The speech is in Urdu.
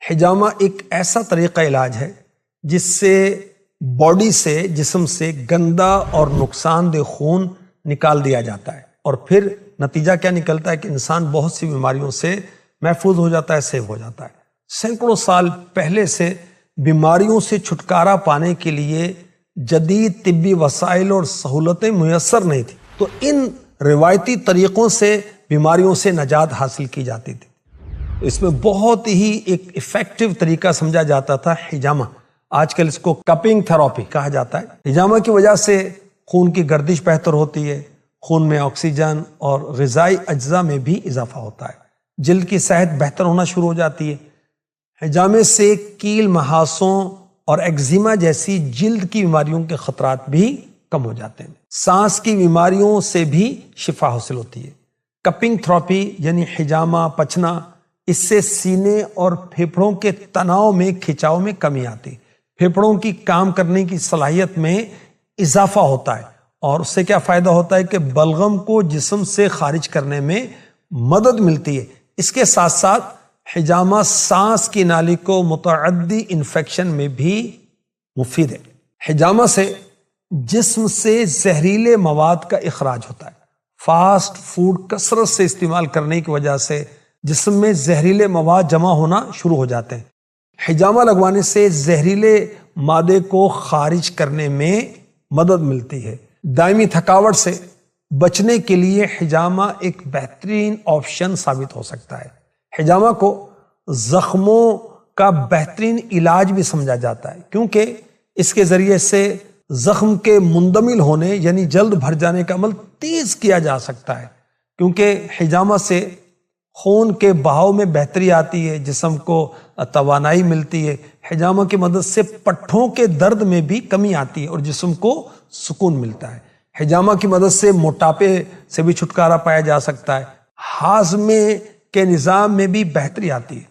حجامہ ایک ایسا طریقہ علاج ہے جس سے باڈی سے، جسم سے گندا اور نقصان دہ خون نکال دیا جاتا ہے، اور پھر نتیجہ کیا نکلتا ہے کہ انسان بہت سی بیماریوں سے محفوظ ہو جاتا ہے، سیو ہو جاتا ہے۔ سینکڑوں سال پہلے سے بیماریوں سے چھٹکارا پانے کے لیے جدید طبی وسائل اور سہولتیں میسر نہیں تھیں، تو ان روایتی طریقوں سے بیماریوں سے نجات حاصل کی جاتی تھی۔ اس میں بہت ہی ایک ایفیکٹو طریقہ سمجھا جاتا تھا حجامہ۔ آج کل اس کو کپنگ تھراپی کہا جاتا ہے۔ حجامہ کی وجہ سے خون کی گردش بہتر ہوتی ہے، خون میں آکسیجن اور غذائی اجزاء میں بھی اضافہ ہوتا ہے، جلد کی صحت بہتر ہونا شروع ہو جاتی ہے۔ حجامے سے کیل، محاسوں اور ایگزیما جیسی جلد کی بیماریوں کے خطرات بھی کم ہو جاتے ہیں۔ سانس کی بیماریوں سے بھی شفا حاصل ہوتی ہے۔ کپنگ تھراپی یعنی حجامہ پچنا، اس سے سینے اور پھیپھڑوں کے تناؤ میں، کھچاؤ میں کمی آتی ہے، پھیپھڑوں کی کام کرنے کی صلاحیت میں اضافہ ہوتا ہے، اور اس سے کیا فائدہ ہوتا ہے کہ بلغم کو جسم سے خارج کرنے میں مدد ملتی ہے۔ اس کے ساتھ ساتھ حجامہ سانس کی نالی کو متعدی انفیکشن میں بھی مفید ہے۔ حجامہ سے جسم سے زہریلے مواد کا اخراج ہوتا ہے۔ فاسٹ فوڈ کثرت سے استعمال کرنے کی وجہ سے جسم میں زہریلے مواد جمع ہونا شروع ہو جاتے ہیں۔ حجامہ لگوانے سے زہریلے مادے کو خارج کرنے میں مدد ملتی ہے۔ دائمی تھکاوٹ سے بچنے کے لیے حجامہ ایک بہترین آپشن ثابت ہو سکتا ہے۔ حجامہ کو زخموں کا بہترین علاج بھی سمجھا جاتا ہے، کیونکہ اس کے ذریعے سے زخم کے مندمل ہونے یعنی جلد بھر جانے کا عمل تیز کیا جا سکتا ہے، کیونکہ حجامہ سے خون کے بہاؤ میں بہتری آتی ہے، جسم کو توانائی ملتی ہے۔ حجامہ کی مدد سے پٹھوں کے درد میں بھی کمی آتی ہے اور جسم کو سکون ملتا ہے۔ حجامہ کی مدد سے موٹاپے سے بھی چھٹکارا پایا جا سکتا ہے۔ ہاضمے کے نظام میں بھی بہتری آتی ہے۔